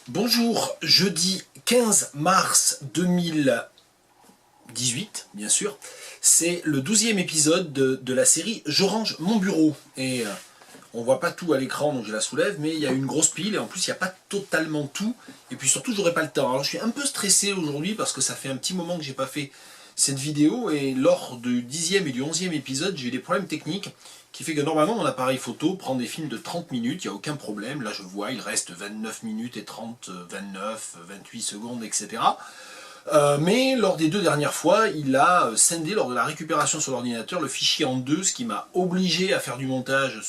Bonjour, jeudi 15 mars 2018, bien sûr. C'est le 12e épisode de la série Je range mon bureau. Et on voit pas tout à l'écran, donc je la soulève, mais il y a une grosse pile, et en plus il n'y a pas totalement tout. Et puis surtout, j'aurai pas le temps. Alors je suis un peu stressé aujourd'hui, parce que ça fait un petit moment que j'ai pas fait cette vidéo, et lors du 10e et du 11e épisode, j'ai eu des problèmes techniques, qui fait que normalement mon appareil photo prend des films de 30 minutes, il n'y a aucun problème. Là je vois, il reste 29 minutes et 30, 29, 28 secondes, etc. Mais lors des deux dernières fois, il a scindé lors de la récupération sur l'ordinateur le fichier en deux, ce qui m'a obligé à faire du montage,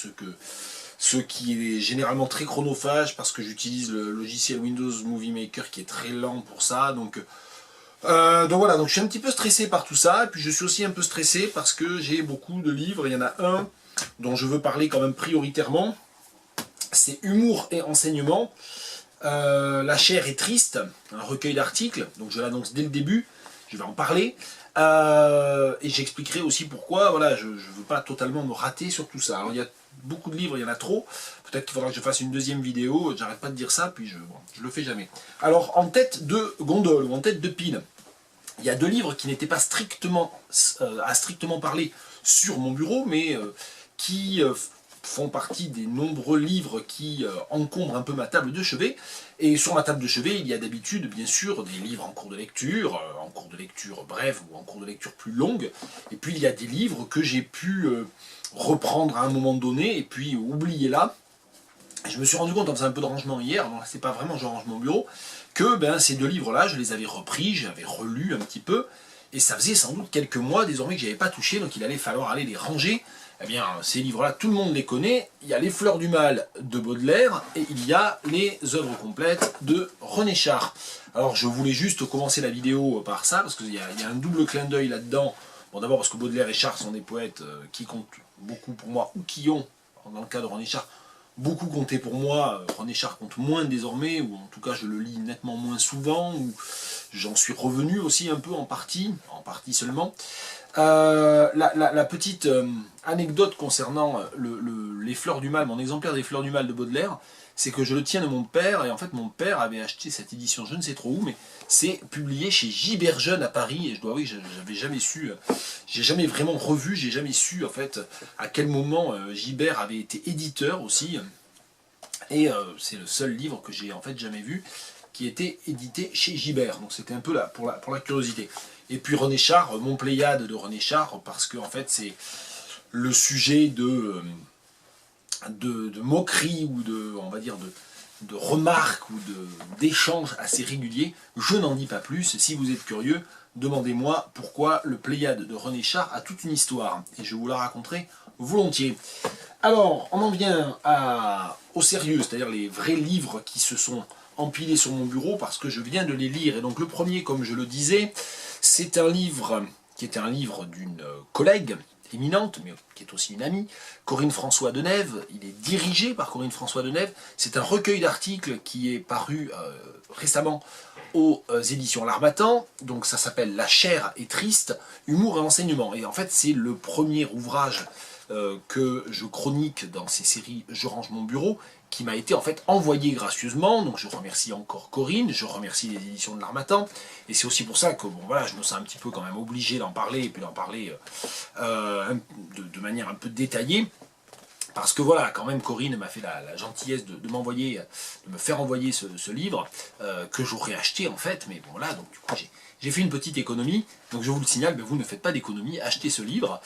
ce qui est généralement très chronophage parce que j'utilise le logiciel Windows Movie Maker qui est très lent pour ça. Donc voilà, donc je suis un petit peu stressé par tout ça, et puis je suis aussi un peu stressé parce que j'ai beaucoup de livres. Il y en a un dont je veux parler quand même prioritairement, c'est Humour et enseignement. La chair est triste, un recueil d'articles, donc je l'annonce dès le début, je vais en parler, et j'expliquerai aussi pourquoi. Voilà, je ne veux pas totalement me rater sur tout ça. Alors il y a beaucoup de livres, il y en a trop, peut-être qu'il faudra que je fasse une deuxième vidéo, j'arrête pas de dire ça, puis je le fais jamais. Alors en tête de gondole, ou en tête de pile, il y a deux livres qui n'étaient pas strictement, à strictement parler sur mon bureau, mais qui font partie des nombreux livres qui encombrent un peu ma table de chevet. Et sur ma table de chevet, il y a d'habitude, bien sûr, des livres en cours de lecture brève ou en cours de lecture plus longue. Et puis il y a des livres que j'ai pu reprendre à un moment donné et puis oublier là. Je me suis rendu compte en faisant un peu de rangement hier, donc c'est pas vraiment je range mon bureau, que ces deux livres-là, je les avais repris, j'avais relu un petit peu, et ça faisait sans doute quelques mois désormais que je n'avais pas touché, donc il allait falloir aller les ranger. Eh bien, ces livres-là, tout le monde les connaît. Il y a Les Fleurs du Mal de Baudelaire, et il y a les œuvres complètes de René Char. Alors, je voulais juste commencer la vidéo par ça, parce qu'il y a un double clin d'œil là-dedans. Bon, d'abord parce que Baudelaire et Char sont des poètes qui comptent beaucoup pour moi, ou qui ont, dans le cas de René Char, beaucoup compté pour moi. René Char compte moins désormais, ou en tout cas je le lis nettement moins souvent, ou j'en suis revenu aussi un peu en partie seulement. La petite anecdote concernant les Fleurs du Mal, mon exemplaire des Fleurs du Mal de Baudelaire, c'est que je le tiens de mon père, et en fait mon père avait acheté cette édition, je ne sais trop où, mais c'est publié chez Gibert Jeune à Paris, et je dois avouer que j'avais jamais su, j'ai jamais vraiment revu, j'ai jamais su en fait à quel moment Gibert avait été éditeur aussi, et c'est le seul livre que j'ai en fait jamais vu qui était édité chez Gibert, donc c'était un peu là pour la curiosité. Et puis René Char, mon Pléiade de René Char, parce que en fait c'est le sujet de moquerie ou on va dire de remarques ou d'échanges assez réguliers. Je n'en dis pas plus. Si vous êtes curieux, demandez-moi pourquoi le Pléiade de René Char a toute une histoire, et je vous la raconterai volontiers. Alors, on en vient au sérieux, c'est-à-dire les vrais livres qui se sont empilés sur mon bureau parce que je viens de les lire. Et donc le premier, comme je le disais, c'est un livre qui était un livre d'une collègue éminente, mais qui est aussi une amie, Corinne François Denève. Il est dirigé par Corinne François Denève. C'est un recueil d'articles qui est paru récemment aux éditions L'Harmattan. Donc ça s'appelle La chair est triste, humour et enseignement. Et en fait, c'est le premier ouvrage que je chronique dans ces séries Je range mon bureau, qui m'a été en fait envoyé gracieusement, donc je remercie encore Corinne, je remercie les éditions de l'Harmattan, et c'est aussi pour ça que bon, voilà, je me sens un petit peu quand même obligé d'en parler, et puis d'en parler de manière un peu détaillée, parce que voilà, quand même Corinne m'a fait la gentillesse de me faire envoyer ce livre, que j'aurais acheté en fait, mais bon là, donc du coup j'ai fait une petite économie, donc je vous le signale, mais vous ne faites pas d'économie, achetez ce livre.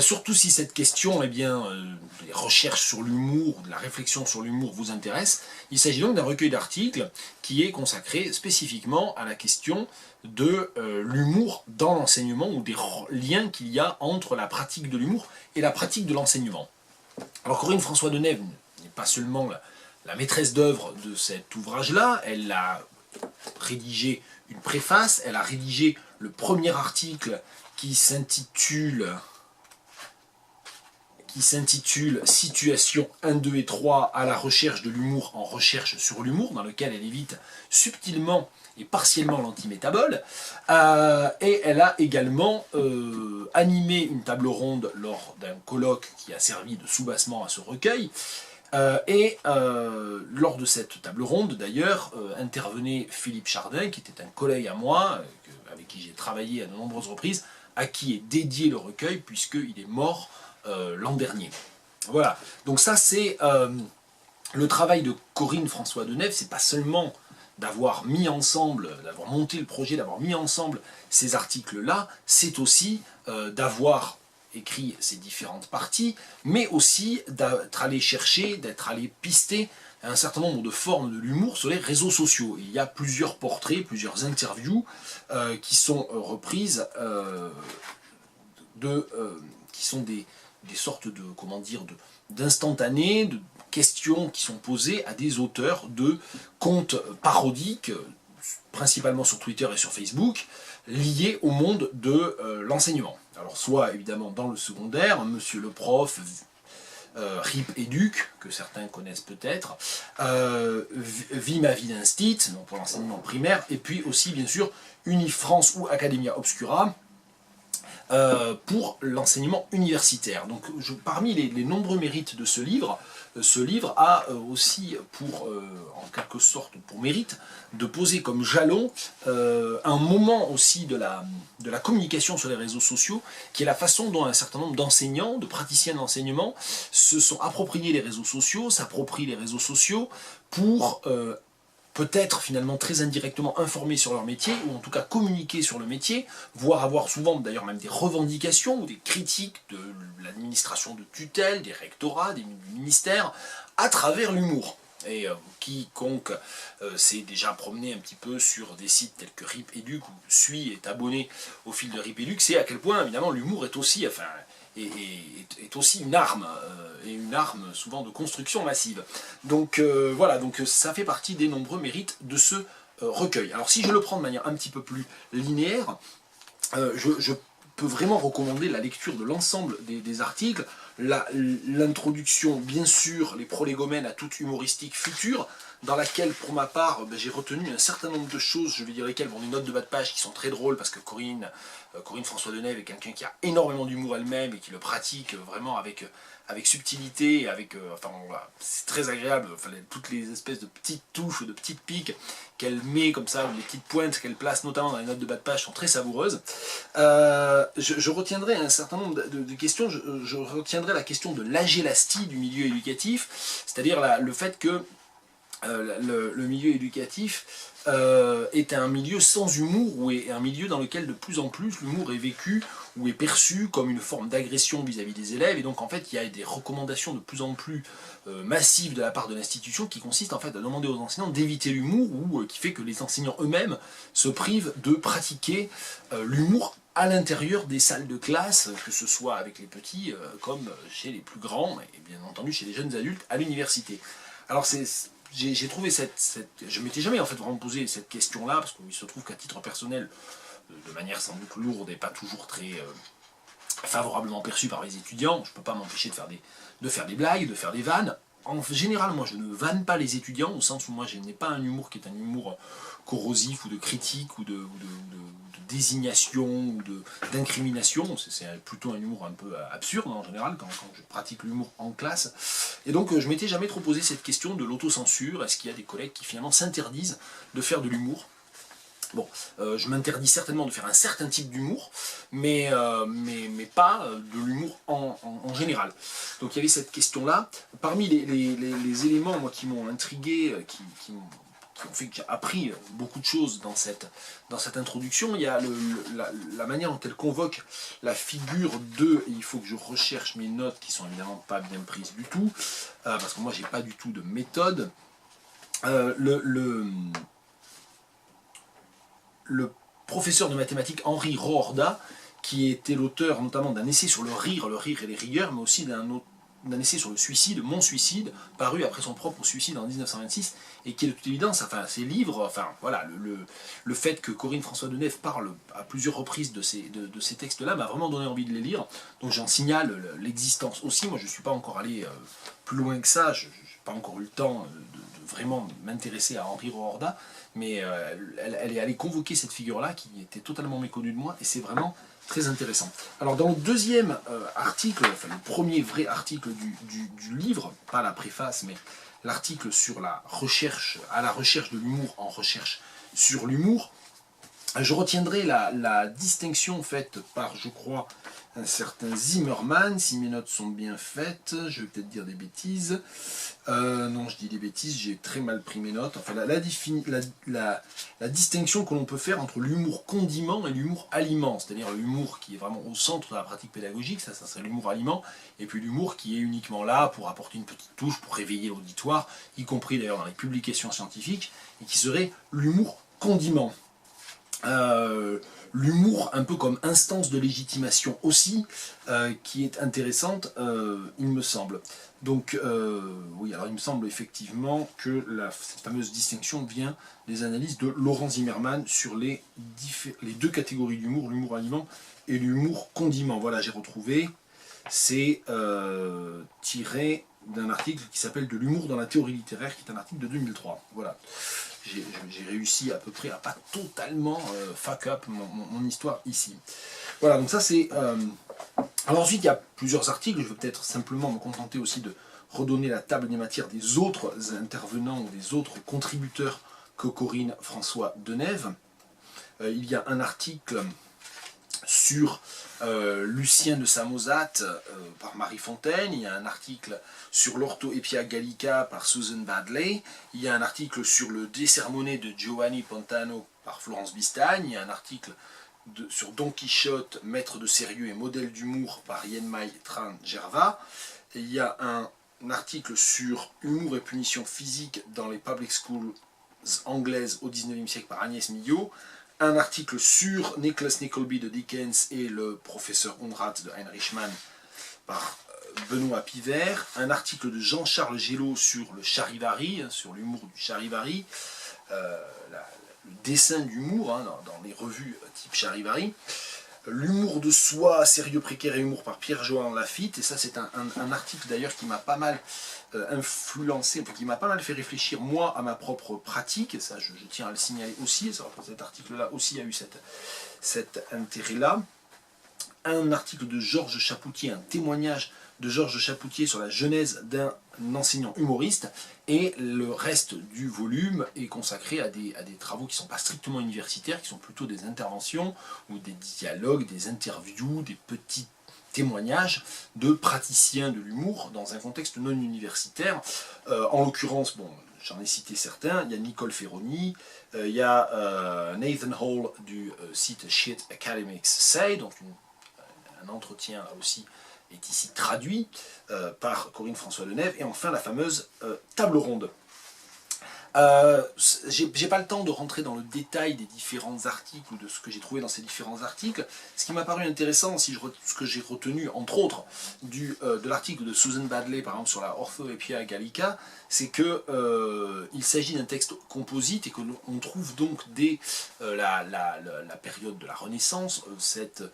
Surtout si cette question, des recherches sur l'humour, de la réflexion sur l'humour vous intéresse. Il s'agit donc d'un recueil d'articles qui est consacré spécifiquement à la question de l'humour dans l'enseignement, ou des liens qu'il y a entre la pratique de l'humour et la pratique de l'enseignement. Alors Corinne François Denève n'est pas seulement la maîtresse d'œuvre de cet ouvrage-là, elle a rédigé une préface, elle a rédigé le premier article qui s'intitule Situation 1, 2 et 3 à la recherche de l'humour en recherche sur l'humour, dans lequel elle évite subtilement et partiellement l'antimétabole. Et elle a également animé une table ronde lors d'un colloque qui a servi de soubassement à ce recueil, Lors de cette table ronde, d'ailleurs, intervenait Philippe Chardin, qui était un collègue à moi, avec qui j'ai travaillé à de nombreuses reprises, à qui est dédié le recueil, puisqu'il est mort l'an dernier. Voilà, donc ça c'est le travail de Corinne François Denève, c'est pas seulement d'avoir mis ensemble, d'avoir monté le projet, d'avoir mis ensemble ces articles-là, c'est aussi d'avoir écrit ces différentes parties, mais aussi d'être allé chercher, d'être allé pister un certain nombre de formes de l'humour sur les réseaux sociaux. Il y a plusieurs portraits, plusieurs interviews qui sont reprises, qui sont des sortes de, comment dire, d'instantanés, de questions qui sont posées à des auteurs de comptes parodiques, principalement sur Twitter et sur Facebook, liés au monde de l'enseignement. Alors soit évidemment dans le secondaire, Monsieur le prof, RIP Éduc, que certains connaissent peut-être, Vie ma vie d'instit, donc pour l'enseignement primaire, et puis aussi bien sûr Unifrance ou Academia Obscura, pour l'enseignement universitaire. Donc parmi les nombreux mérites de ce livre a aussi pour, en quelque sorte, pour mérite, de poser comme jalon un moment aussi de la communication sur les réseaux sociaux, qui est la façon dont un certain nombre d'enseignants, de praticiens d'enseignement, se sont appropriés les réseaux sociaux, s'approprient les réseaux sociaux pour peut-être finalement très indirectement informés sur leur métier, ou en tout cas communiquer sur le métier, voire avoir souvent d'ailleurs même des revendications ou des critiques de l'administration de tutelle, des rectorats, des ministères, à travers l'humour. Et quiconque s'est déjà promené un petit peu sur des sites tels que RIP Éduc, ou suit et est abonné au fil de RIP Éduc, sait à quel point évidemment l'humour est aussi, est aussi une arme, et une arme souvent de construction massive. Donc voilà, donc ça fait partie des nombreux mérites de ce recueil. Alors si je le prends de manière un petit peu plus linéaire, je peux vraiment recommander la lecture de l'ensemble des articles, l'introduction, bien sûr, les prolégomènes à toute humoristique future, dans laquelle, pour ma part, j'ai retenu un certain nombre de choses, je vais dire lesquelles, des notes de bas de page qui sont très drôles, parce que Corinne François Denève est quelqu'un qui a énormément d'humour elle-même, et qui le pratique vraiment avec subtilité, enfin voilà, c'est très agréable, enfin, toutes les espèces de petites touches, de petites piques qu'elle met comme ça, les petites pointes qu'elle place notamment dans les notes de bas de page sont très savoureuses. Je retiendrai un certain nombre de questions, je retiendrai la question de l'agélastie du milieu éducatif, c'est-à-dire le fait que le milieu éducatif est un milieu sans humour, ou est un milieu dans lequel de plus en plus l'humour est vécu ou est perçu comme une forme d'agression vis-à-vis des élèves, et donc en fait il y a des recommandations de plus en plus massives de la part de l'institution qui consistent en fait à demander aux enseignants d'éviter l'humour, ou qui fait que les enseignants eux-mêmes se privent de pratiquer l'humour à l'intérieur des salles de classe, que ce soit avec les petits comme chez les plus grands, et bien entendu chez les jeunes adultes à l'université. Alors j'ai trouvé je m'étais jamais en fait vraiment posé cette question-là, parce qu'il se trouve qu'à titre personnel, de manière sans doute lourde et pas toujours très favorablement perçue par les étudiants, je ne peux pas m'empêcher de faire des blagues, de faire des vannes. En général, moi je ne vanne pas les étudiants, au sens où moi je n'ai pas un humour qui est un humour corrosif, ou de critique, ou de désignation, ou d'incrimination. C'est plutôt un humour un peu absurde en général quand je pratique l'humour en classe. Et donc je m'étais jamais trop posé cette question de l'autocensure. Est-ce qu'il y a des collègues qui finalement s'interdisent de faire de l'humour? Bon, je m'interdis certainement de faire un certain type d'humour, mais pas de l'humour en général. Donc il y avait cette question-là. Parmi les éléments moi, qui m'ont intrigué, qui ont fait que j'ai appris beaucoup de choses dans cette introduction, il y a la manière dont elle convoque la figure de, et il faut que je recherche mes notes qui sont évidemment pas bien prises du tout, parce que moi j'ai pas du tout de méthode, le professeur de mathématiques Henri Roorda, qui était l'auteur notamment d'un essai sur le rire et les rigueurs, mais aussi d'un essai sur le suicide, Mon suicide, paru après son propre suicide en 1926, et qui est de toute évidence, enfin, ces livres, enfin, voilà, le fait que Corinne François Denève parle à plusieurs reprises de ces textes-là m'a vraiment donné envie de les lire, donc j'en signale l'existence aussi. Moi je ne suis pas encore allé plus loin que ça, pas encore eu le temps de vraiment m'intéresser à Henri Roorda, mais elle est allée convoquer cette figure-là qui était totalement méconnue de moi, et c'est vraiment très intéressant. Alors dans le deuxième article, enfin le premier vrai article du livre, pas la préface, mais l'article sur la recherche, à la recherche de l'humour en recherche sur l'humour, je retiendrai la distinction faite par, je crois, un certain Zimmerman, si mes notes sont bien faites, je vais peut-être dire des bêtises. Non, je dis des bêtises, j'ai très mal pris mes notes. Enfin, la distinction que l'on peut faire entre l'humour condiment et l'humour aliment, c'est-à-dire l'humour qui est vraiment au centre de la pratique pédagogique, ça serait l'humour aliment, et puis l'humour qui est uniquement là pour apporter une petite touche, pour réveiller l'auditoire, y compris d'ailleurs dans les publications scientifiques, et qui serait l'humour condiment. L'humour un peu comme instance de légitimation aussi, qui est intéressante, il me semble. Donc, oui, alors il me semble effectivement que cette fameuse distinction vient des analyses de Laurent Zimmerman sur les deux catégories d'humour, l'humour aliment et l'humour condiment. Voilà, j'ai retrouvé. C'est tiré d'un article qui s'appelle De l'humour dans la théorie littéraire, qui est un article de 2003. Voilà. J'ai réussi à peu près à pas totalement fuck up mon histoire ici. Voilà, donc ça c'est... Alors ensuite, il y a plusieurs articles, je vais peut-être simplement me contenter aussi de redonner la table des matières des autres intervenants ou des autres contributeurs que Corinne François Denève. Il y a un article sur Lucien de Samosate par Marie Fontaine, il y a un article sur l'Orthoepia gallica par Susan Badley, il y a un article sur le De Sermone de Giovanni Pontano par Florence Bistagne, il y a un article sur Don Quichotte, maître de sérieux et modèle d'humour par Yenmai Tran Gerva, et il y a un article sur humour et punition physique dans les public schools anglaises au XIXe siècle par Agnès Millot, un article sur Nicholas Nickleby de Dickens et le professeur Unrat de Heinrich Mann par Benoît Pivert, un article de Jean-Charles Gelot sur le charivari, sur l'humour du charivari, le dessin d'humour dans les revues type charivari, l'humour de soi, sérieux précaire et humour par Pierre-Johan Lafitte, et ça c'est un article d'ailleurs qui m'a pas mal influencé, qui m'a pas mal fait réfléchir moi à ma propre pratique, ça je tiens à le signaler aussi, ça, cet article-là aussi a eu cet intérêt-là. Un article de Georges Chapoutier, un témoignage de Georges Chapoutier sur la genèse d'un enseignant humoriste, et le reste du volume est consacré à des travaux qui ne sont pas strictement universitaires, qui sont plutôt des interventions ou des dialogues, des interviews, des petits témoignages de praticiens de l'humour dans un contexte non universitaire. En l'occurrence, bon, j'en ai cité certains, il y a Nicole Ferroni, il y a Nathan Hall du site Shit Academics Say, donc un entretien là aussi est ici traduit par Corinne François Denève, et enfin la fameuse table ronde. J'ai pas le temps de rentrer dans le détail des différents articles ou de ce que j'ai trouvé dans ces différents articles. Ce qui m'a paru intéressant, ce que j'ai retenu entre autres de l'article de Susan Badley par exemple sur la Orthoepia gallica, c'est que il s'agit d'un texte composite et que l'on trouve donc dès la période de la Renaissance cette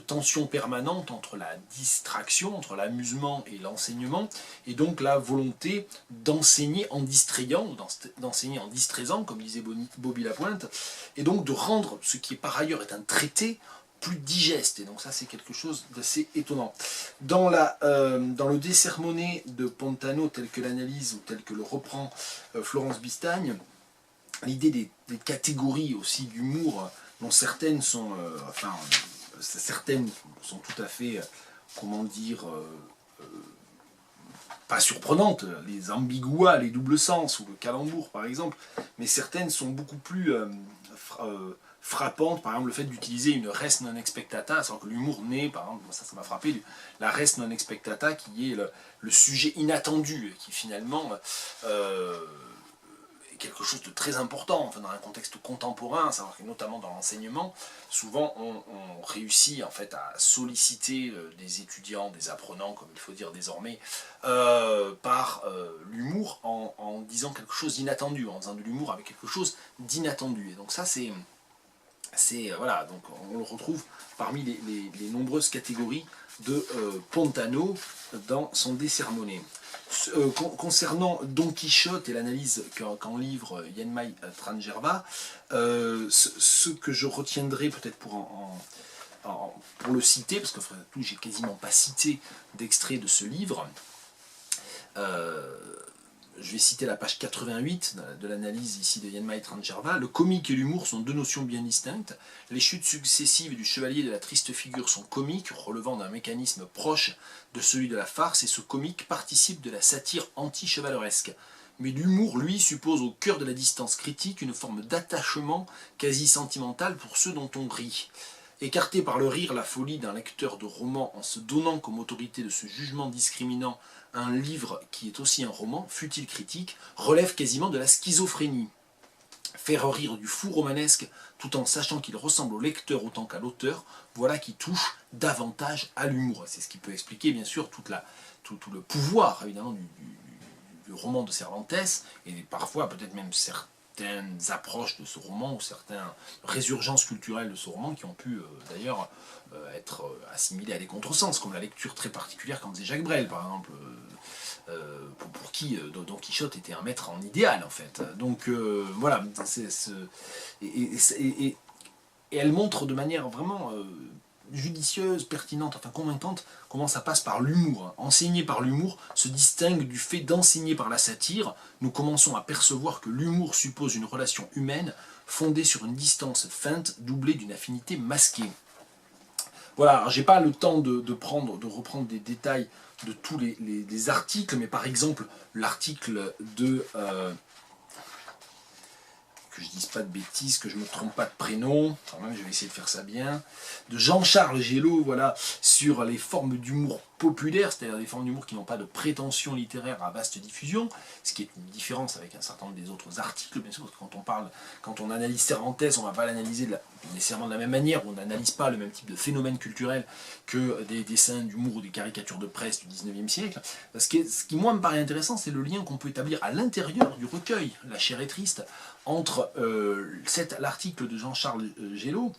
tension permanente entre la distraction, entre l'amusement et l'enseignement, et donc la volonté d'enseigner en distrayant, d'enseigner en distraisant, comme disait Bobby Lapointe, et donc de rendre ce qui par ailleurs est un traité plus digeste, et donc ça c'est quelque chose d'assez étonnant. Dans le De Sermone de Pontano, tel que l'analyse, ou tel que le reprend Florence Bistagne, l'idée des catégories aussi d'humour, dont certaines sont tout à fait, comment dire, pas surprenantes, les ambiguas, les doubles sens, ou le calembour par exemple, mais certaines sont beaucoup plus frappantes, par exemple le fait d'utiliser une res non expectata, alors que l'humour naît, par exemple, ça m'a frappé, la res non expectata qui est le sujet inattendu, qui finalement quelque chose de très important, enfin, dans un contexte contemporain, savoir que notamment dans l'enseignement, souvent on réussit en fait à solliciter des étudiants, des apprenants, comme il faut dire désormais, par l'humour en disant quelque chose d'inattendu, en faisant de l'humour avec quelque chose d'inattendu. Et donc ça c'est Voilà, donc on le retrouve parmi les nombreuses catégories de Pontano dans son Décernoné. Concernant Don Quichotte et l'analyse qu'en livre Yenmai Trangerva, ce que je retiendrai peut-être pour le citer, parce que tout, j'ai quasiment pas cité d'extrait de ce livre, je vais citer la page 88 de l'analyse ici de Yenmai Trangerva. Le comique et l'humour sont deux notions bien distinctes. Les chutes successives du chevalier de la triste figure sont comiques, relevant d'un mécanisme proche de celui de la farce, et ce comique participe de la satire anti-chevaleresque. Mais l'humour, lui, suppose au cœur de la distance critique une forme d'attachement quasi sentimental pour ceux dont on rit. Écarté par le rire la folie d'un lecteur de roman en se donnant comme autorité de ce jugement discriminant un livre qui est aussi un roman, fût-il critique, relève quasiment de la schizophrénie. Faire rire du fou romanesque tout en sachant qu'il ressemble au lecteur autant qu'à l'auteur, voilà qui touche davantage à l'humour. C'est ce qui peut expliquer bien sûr tout le pouvoir évidemment du roman de Cervantes, et parfois peut-être même certaines approches de ce roman ou certaines résurgences culturelles de ce roman qui ont pu d'ailleurs être assimilées à des contresens, comme la lecture très particulière qu'en faisait Jacques Brel par exemple, pour qui Don Quichotte était un maître en idéal en fait. Donc voilà, et elle montre de manière vraiment judicieuse, pertinente, enfin convaincante, comment ça passe par l'humour. Enseigner par l'humour se distingue du fait d'enseigner par la satire. Nous commençons à percevoir que l'humour suppose une relation humaine fondée sur une distance feinte doublée d'une affinité masquée. Voilà, j'ai pas le temps de reprendre des détails de tous les articles, mais par exemple l'article de que je dise pas de bêtises, que je me trompe pas de prénom, quand même je vais essayer de faire ça bien, de Jean-Charles Gélaud, voilà, sur les formes d'humour populaire, c'est-à-dire des formes d'humour qui n'ont pas de prétention littéraire à vaste diffusion, ce qui est une différence avec un certain nombre des autres articles, bien sûr, parce que quand on analyse Cervantes, on ne va pas l'analyser nécessairement de la même manière, on n'analyse pas le même type de phénomène culturel que des dessins d'humour ou des caricatures de presse du 19e siècle. Ce qui, moi, me paraît intéressant, c'est le lien qu'on peut établir à l'intérieur du recueil, La chair est triste, entre l'article de Jean-Charles Gélaud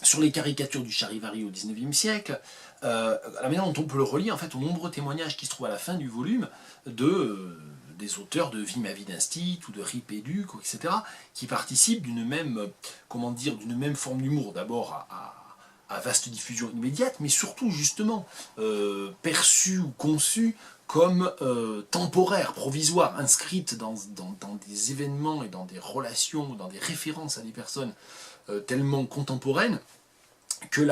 sur les caricatures du Charivari au XIXe siècle, la manière dont on peut le relier en fait aux nombreux témoignages qui se trouvent à la fin du volume des auteurs de Vie ma vie d'instit ou de Rip et Duc, etc., qui participent d'une même forme d'humour, d'abord à vaste diffusion immédiate, mais surtout justement perçue ou conçue comme temporaire, provisoire, inscrite dans des événements et dans des relations, dans des références à des personnes tellement contemporaines que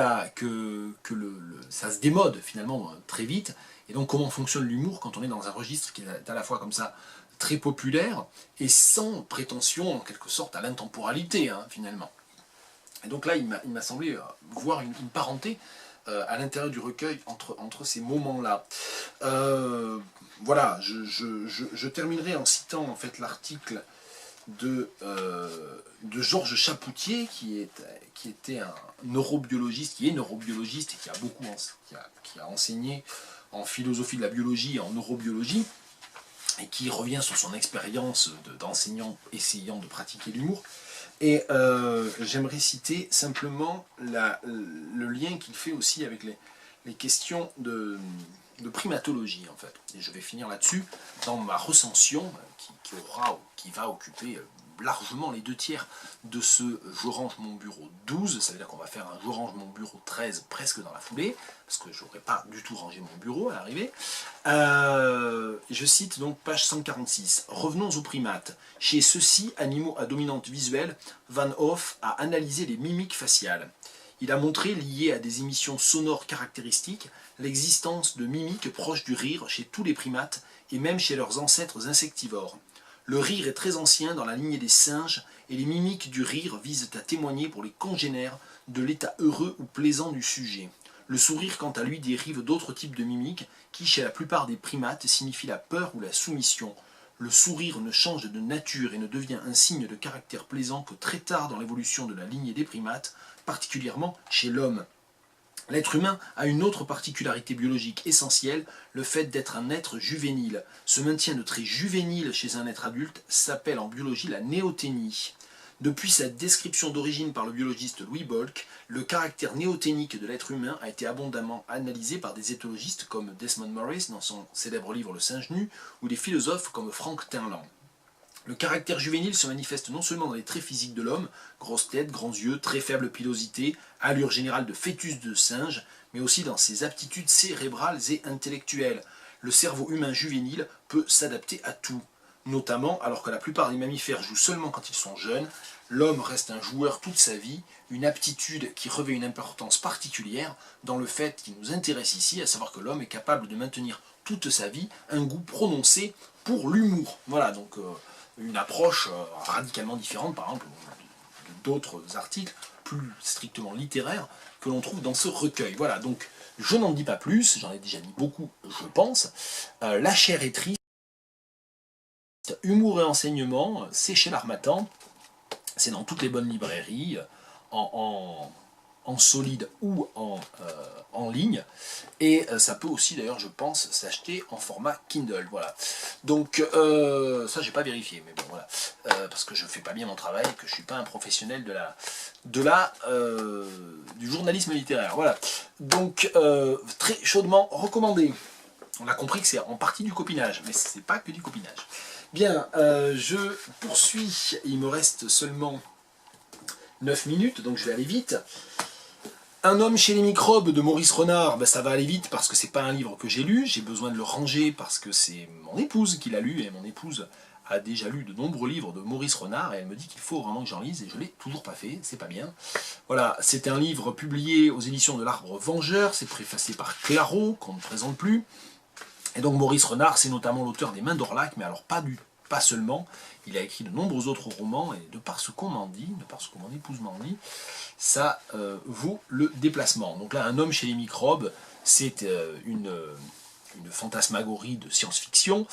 ça se démode finalement très vite. Et donc comment fonctionne l'humour quand on est dans un registre qui est à la fois comme ça très populaire et sans prétention en quelque sorte à l'intemporalité finalement. Et donc là il m'a semblé voir une parenté à l'intérieur du recueil entre ces moments-là. Voilà, je terminerai en citant en fait l'article de Georges Chapoutier, qui était un neurobiologiste, qui est neurobiologiste et qui a enseigné en philosophie de la biologie et en neurobiologie, et qui revient sur son expérience d'enseignant essayant de pratiquer l'humour. Et j'aimerais citer simplement le lien qu'il fait aussi avec les questions de primatologie, en fait. Et je vais finir là-dessus dans ma recension qui va occuper largement les 2/3 de ce Je range mon bureau 12. Ça veut dire qu'on va faire un Je range mon bureau 13 presque dans la foulée, parce que je n'aurais pas du tout rangé mon bureau à l'arrivée. Je cite donc page 146. Revenons aux primates. Chez ceux-ci, animaux à dominante visuelle, Van Hoff a analysé les mimiques faciales. Il a montré, liées à des émissions sonores caractéristiques, l'existence de mimiques proches du rire chez tous les primates et même chez leurs ancêtres insectivores. Le rire est très ancien dans la lignée des singes et les mimiques du rire visent à témoigner pour les congénères de l'état heureux ou plaisant du sujet. Le sourire, quant à lui, dérive d'autres types de mimiques qui, chez la plupart des primates, signifient la peur ou la soumission. Le sourire ne change de nature et ne devient un signe de caractère plaisant que très tard dans l'évolution de la lignée des primates, particulièrement chez l'homme. L'être humain a une autre particularité biologique essentielle, le fait d'être un être juvénile. Ce maintien de traits juvéniles chez un être adulte s'appelle en biologie la néoténie. Depuis sa description d'origine par le biologiste Louis Bolk, le caractère néoténique de l'être humain a été abondamment analysé par des éthologistes comme Desmond Morris dans son célèbre livre Le singe nu, ou des philosophes comme Frank Terland. Le caractère juvénile se manifeste non seulement dans les traits physiques de l'homme, grosse tête, grands yeux, très faible pilosité, allure générale de fœtus de singe, mais aussi dans ses aptitudes cérébrales et intellectuelles. Le cerveau humain juvénile peut s'adapter à tout. Notamment, alors que la plupart des mammifères jouent seulement quand ils sont jeunes, l'homme reste un joueur toute sa vie, une aptitude qui revêt une importance particulière dans le fait qui nous intéresse ici, à savoir que l'homme est capable de maintenir toute sa vie un goût prononcé pour l'humour. Voilà, donc une approche radicalement différente, par exemple, d'autres articles plus strictement littéraires que l'on trouve dans ce recueil. Voilà, donc je n'en dis pas plus, j'en ai déjà dit beaucoup, je pense. La chair est triste. Humour et enseignement, c'est chez l'Harmattan, c'est dans toutes les bonnes librairies, en solide ou en ligne, et ça peut aussi d'ailleurs, je pense, s'acheter en format Kindle, voilà. Donc ça j'ai pas vérifié, mais bon voilà, parce que je fais pas bien mon travail, que je suis pas un professionnel du journalisme littéraire, voilà. Donc très chaudement recommandé. On a compris que c'est en partie du copinage, mais c'est pas que du copinage. Bien, je poursuis, il me reste seulement 9 minutes, donc je vais aller vite. Un homme chez les microbes de Maurice Renard, ben ça va aller vite parce que c'est pas un livre que j'ai lu, j'ai besoin de le ranger parce que c'est mon épouse qui l'a lu, et mon épouse a déjà lu de nombreux livres de Maurice Renard, et elle me dit qu'il faut vraiment que j'en lise, et je l'ai toujours pas fait, c'est pas bien. Voilà, c'est un livre publié aux éditions de l'Arbre Vengeur, c'est préfacé par Claro, qu'on ne présente plus. Et donc Maurice Renard, c'est notamment l'auteur des Mains d'Orlac, mais alors pas seulement. Il a écrit de nombreux autres romans, et de par ce qu'on m'en dit, de par ce que mon épouse m'en dit, ça vaut le déplacement. Donc là, Un homme chez les microbes, c'est une fantasmagorie de science-fiction,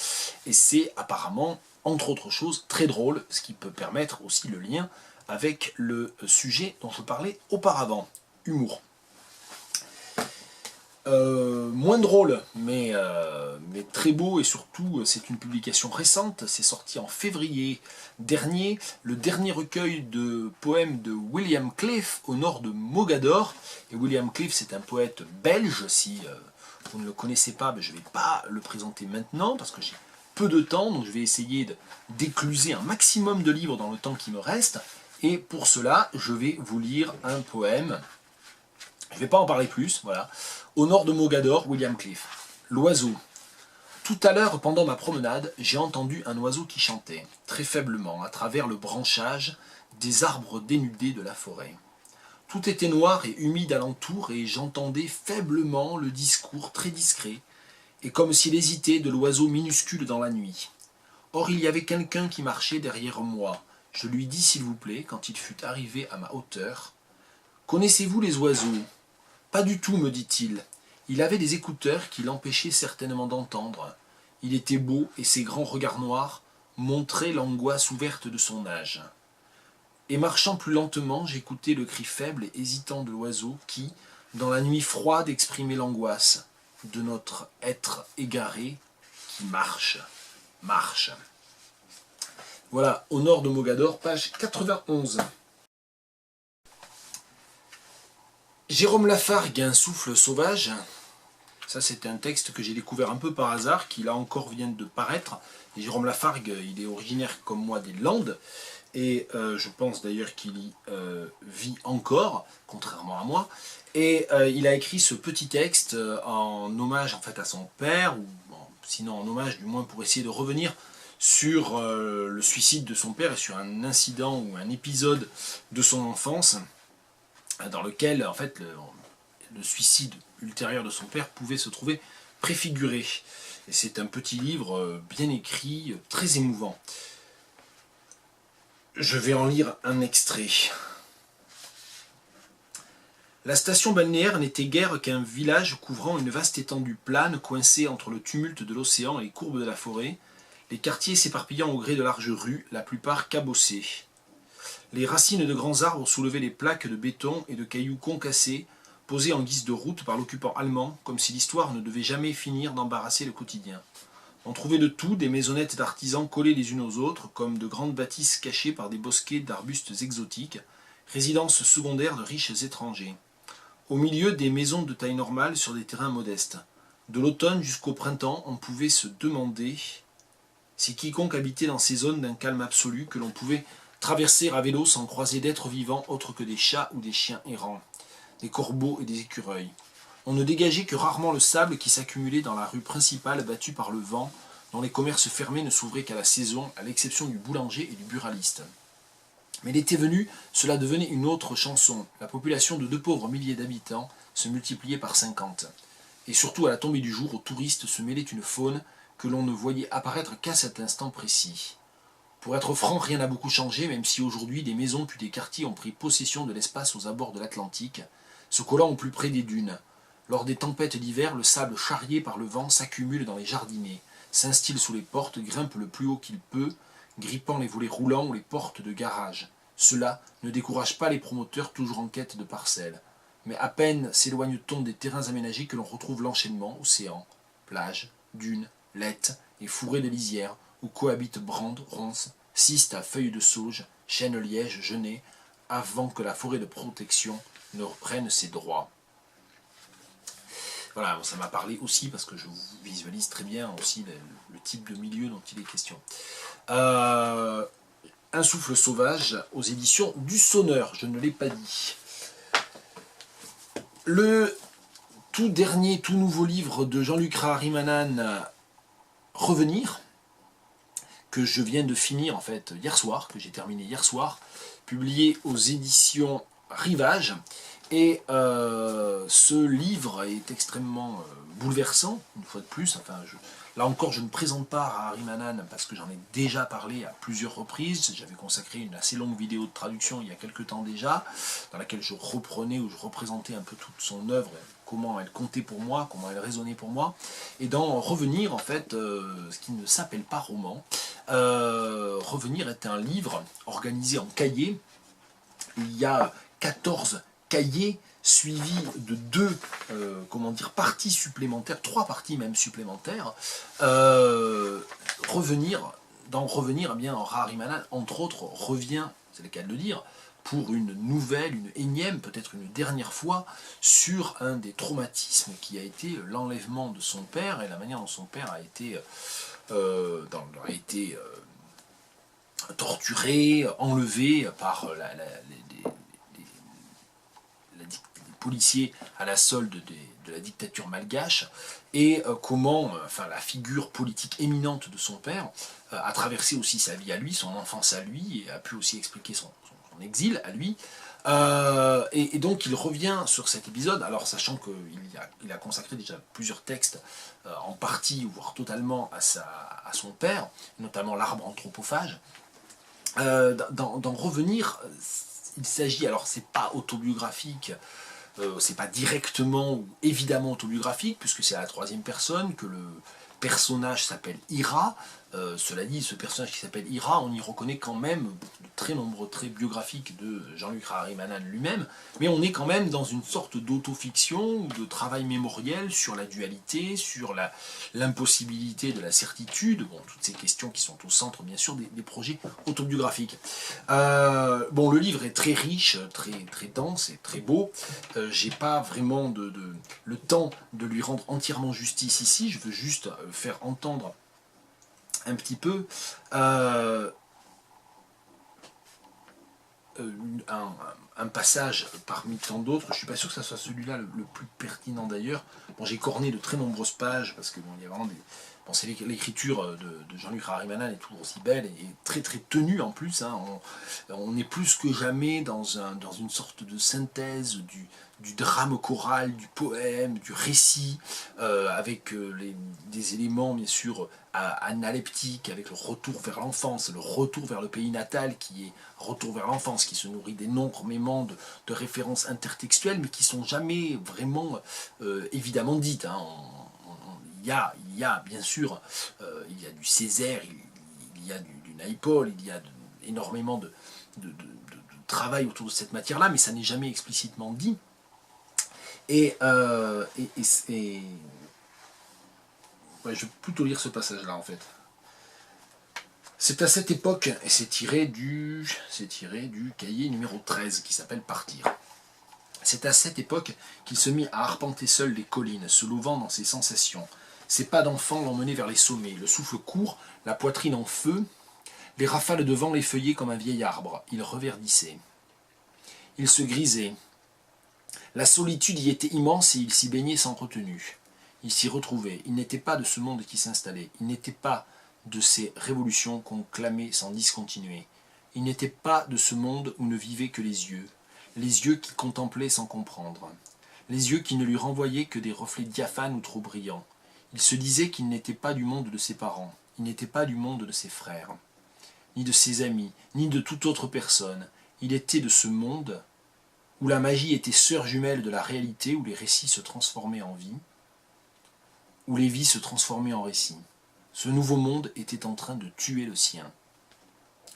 et c'est apparemment, entre autres choses, très drôle, ce qui peut permettre aussi le lien avec le sujet dont je parlais auparavant, humour. Moins drôle, mais très beau, et surtout c'est une publication récente, c'est sorti en février dernier, le dernier recueil de poèmes de William Cliff au nord de Mogador. Et William Cliff, c'est un poète belge, si vous ne le connaissez pas, ben, je ne vais pas le présenter maintenant parce que j'ai peu de temps, donc je vais essayer d'écluser un maximum de livres dans le temps qui me reste, et pour cela je vais vous lire un poème. Je ne vais pas en parler plus, voilà. Au nord de Mogador, William Cliff. L'oiseau. Tout à l'heure, pendant ma promenade, j'ai entendu un oiseau qui chantait, très faiblement, à travers le branchage des arbres dénudés de la forêt. Tout était noir et humide alentour, et j'entendais faiblement le discours très discret, et comme s'il hésitait, de l'oiseau minuscule dans la nuit. Or il y avait quelqu'un qui marchait derrière moi. Je lui dis s'il vous plaît, quand il fut arrivé à ma hauteur. « Connaissez-vous les oiseaux » ? « Pas du tout, me dit-il. Il avait des écouteurs qui l'empêchaient certainement d'entendre. Il était beau, et ses grands regards noirs montraient l'angoisse ouverte de son âge. Et marchant plus lentement, j'écoutais le cri faible et hésitant de l'oiseau qui, dans la nuit froide, exprimait l'angoisse de notre être égaré qui marche, marche. Voilà, au nord de Mogador, page 91. Jérôme Lafargue, un souffle sauvage. Ça, c'est un texte que j'ai découvert un peu par hasard, qui là encore vient de paraître. Et Jérôme Lafargue, il est originaire comme moi des Landes, et je pense d'ailleurs qu'il y vit encore, contrairement à moi. Et il a écrit ce petit texte en hommage en fait à son père, ou bon, sinon en hommage du moins pour essayer de revenir sur le suicide de son père et sur un incident ou un épisode de son enfance, dans lequel en fait le suicide ultérieur de son père pouvait se trouver préfiguré. Et c'est un petit livre bien écrit, très émouvant. Je vais en lire un extrait. La station balnéaire n'était guère qu'un village couvrant une vaste étendue plane coincée entre le tumulte de l'océan et les courbes de la forêt, les quartiers s'éparpillant au gré de larges rues, la plupart cabossées. Les racines de grands arbres soulevaient les plaques de béton et de cailloux concassés, posés en guise de route par l'occupant allemand, comme si l'histoire ne devait jamais finir d'embarrasser le quotidien. On trouvait de tout, des maisonnettes d'artisans collées les unes aux autres, comme de grandes bâtisses cachées par des bosquets d'arbustes exotiques, résidences secondaires de riches étrangers. Au milieu, des maisons de taille normale sur des terrains modestes. De l'automne jusqu'au printemps, on pouvait se demander si quiconque habitait dans ces zones d'un calme absolu, que l'on pouvait traverser à vélo sans croiser d'êtres vivants autres que des chats ou des chiens errants, des corbeaux et des écureuils. On ne dégageait que rarement le sable qui s'accumulait dans la rue principale battue par le vent, dont les commerces fermés ne s'ouvraient qu'à la saison, à l'exception du boulanger et du buraliste. Mais l'été venu, cela devenait une autre chanson. La population de 2 pauvres milliers d'habitants se multipliait par 50. Et surtout à la tombée du jour, aux touristes se mêlait une faune que l'on ne voyait apparaître qu'à cet instant précis. Pour être franc, rien n'a beaucoup changé, même si aujourd'hui des maisons puis des quartiers ont pris possession de l'espace aux abords de l'Atlantique, se collant au plus près des dunes. Lors des tempêtes d'hiver, le sable charrié par le vent s'accumule dans les jardinets, s'instille sous les portes, grimpe le plus haut qu'il peut, grippant les volets roulants ou les portes de garage. Cela ne décourage pas les promoteurs toujours en quête de parcelles. Mais à peine s'éloigne-t-on des terrains aménagés que l'on retrouve l'enchaînement, océan, plages, dunes, laites et fourrés de lisières, où cohabitent brandes, ronces, cistes à feuilles de sauge, chênes lièges, genêts, avant que la forêt de protection ne reprenne ses droits. Voilà, ça m'a parlé aussi parce que je visualise très bien aussi le type de milieu dont il est question. Un souffle sauvage aux éditions du Sonneur, je ne l'ai pas dit. Le tout dernier, tout nouveau livre de Jean-Luc Raharimanan, Revenir, que je viens de finir en fait hier soir, que j'ai terminé hier soir, publié aux éditions Rivage. Et ce livre est extrêmement bouleversant, une fois de plus. Enfin, là encore, je ne présente pas Raharimanan parce que j'en ai déjà parlé à plusieurs reprises. J'avais consacré une assez longue vidéo de traduction il y a quelques temps déjà, dans laquelle je reprenais ou je représentais un peu toute son œuvre, comment elle comptait pour moi, comment elle résonnait pour moi. Et dans Revenir, en fait, ce qui ne s'appelle pas roman, Revenir est un livre organisé en cahiers. Il y a 14 cahiers suivis de 2 parties supplémentaires, 3 parties même supplémentaires. Dans Revenir, eh bien, Raharimanan, entre autres, revient, c'est le cas de le dire, pour une nouvelle, une énième, peut-être une dernière fois, sur un des traumatismes qui a été l'enlèvement de son père et la manière dont son père a été torturé, enlevé par les policiers à la solde de la dictature malgache, et comment la figure politique éminente de son père a traversé aussi sa vie à lui, son enfance à lui, et a pu aussi expliquer son exil à lui. Et donc il revient sur cet épisode, alors sachant qu'il a consacré déjà plusieurs textes, en partie, voire totalement, à son père, notamment L'arbre anthropophage. D'en Revenir, il s'agit, alors c'est pas autobiographique, c'est pas directement ou évidemment autobiographique, puisque c'est à la 3e personne, que le personnage s'appelle Ira. Cela dit, ce personnage qui s'appelle Ira, on y reconnaît quand même de très nombreux traits biographiques de Jean-Luc Raharimanan lui-même, mais on est quand même dans une sorte d'autofiction ou de travail mémoriel sur la dualité, sur l'impossibilité de la certitude, bon, toutes ces questions qui sont au centre bien sûr des projets autobiographiques. Bon, le livre est très riche, très dense et très beau. J'ai pas vraiment le temps de lui rendre entièrement justice ici, je veux juste faire entendre un petit peu un passage parmi tant d'autres. Je ne suis pas sûr que ce soit celui-là le plus pertinent d'ailleurs. Bon, j'ai corné de très nombreuses pages parce que bon, il y a vraiment des... Bon, c'est l'écriture de Jean-Luc Raharimanan est toujours aussi belle et très très tenue en plus. Hein. On est plus que jamais dans une sorte de synthèse du drame choral, du poème, du récit, avec des éléments bien sûr analeptiques, avec le retour vers l'enfance, le retour vers le pays natal qui est retour vers l'enfance, qui se nourrit d'énormément de références intertextuelles, mais qui ne sont jamais vraiment évidemment dites. Hein. Il y a bien sûr il y a du Césaire, il y a du Naipaul, il y a énormément de travail autour de cette matière-là, mais ça n'est jamais explicitement dit. Et Ouais, je vais plutôt lire ce passage-là en fait. C'est à cette époque, et c'est tiré du cahier numéro 13 qui s'appelle Partir. C'est à cette époque qu'il se mit à arpenter seul les collines, se louvant dans ses sensations. Ses pas d'enfant l'emmenaient vers les sommets, le souffle court, la poitrine en feu, les rafales de vent l'effeuillaient comme un vieil arbre. Il reverdissait. Il se grisait. La solitude y était immense et il s'y baignait sans retenue. Il s'y retrouvait. Il n'était pas de ce monde qui s'installait. Il n'était pas de ces révolutions qu'on clamait sans discontinuer. Il n'était pas de ce monde où ne vivaient que les yeux qui contemplaient sans comprendre, les yeux qui ne lui renvoyaient que des reflets diaphanes ou trop brillants. Il se disait qu'il n'était pas du monde de ses parents, il n'était pas du monde de ses frères, ni de ses amis, ni de toute autre personne. Il était de ce monde où la magie était sœur jumelle de la réalité, où les récits se transformaient en vie, où les vies se transformaient en récits. Ce nouveau monde était en train de tuer le sien.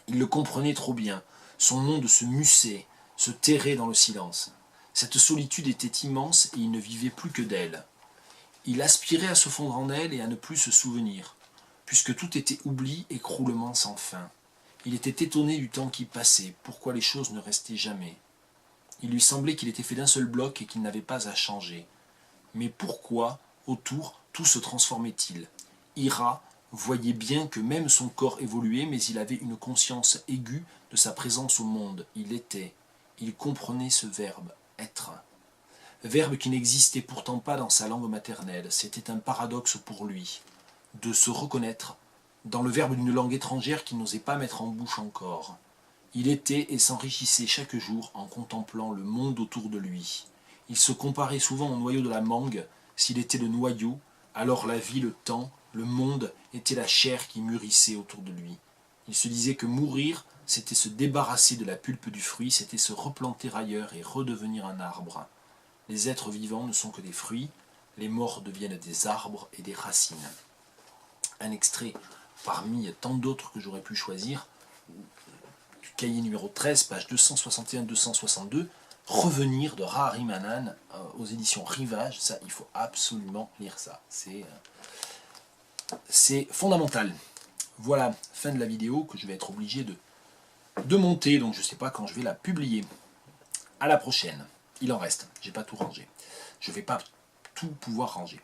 Il le comprenait trop bien. Son monde se mussait, se terrait dans le silence. Cette solitude était immense et il ne vivait plus que d'elle. Il aspirait à se fondre en elle et à ne plus se souvenir, puisque tout était oubli, écroulement sans fin. Il était étonné du temps qui passait, pourquoi les choses ne restaient jamais. Il lui semblait qu'il était fait d'un seul bloc et qu'il n'avait pas à changer. Mais pourquoi, autour, tout se transformait-il? Ira voyait bien que même son corps évoluait, mais il avait une conscience aiguë de sa présence au monde. Il était. Il comprenait ce verbe, être. Verbe qui n'existait pourtant pas dans sa langue maternelle. C'était un paradoxe pour lui, de se reconnaître dans le verbe d'une langue étrangère qu'il n'osait pas mettre en bouche encore. Il était et s'enrichissait chaque jour en contemplant le monde autour de lui. Il se comparait souvent au noyau de la mangue. S'il était le noyau, alors la vie, le temps, le monde était la chair qui mûrissait autour de lui. Il se disait que mourir, c'était se débarrasser de la pulpe du fruit, c'était se replanter ailleurs et redevenir un arbre. Les êtres vivants ne sont que des fruits, les morts deviennent des arbres et des racines. Un extrait parmi tant d'autres que j'aurais pu choisir, du cahier numéro 13, page 261-262, Revenir de Rahari Manan aux éditions Rivage. Ça, il faut absolument lire ça. C'est fondamental. Voilà, fin de la vidéo que je vais être obligé de monter, donc je ne sais pas quand je vais la publier. À la prochaine. Il en reste, j'ai pas tout rangé. Je ne vais pas tout pouvoir ranger.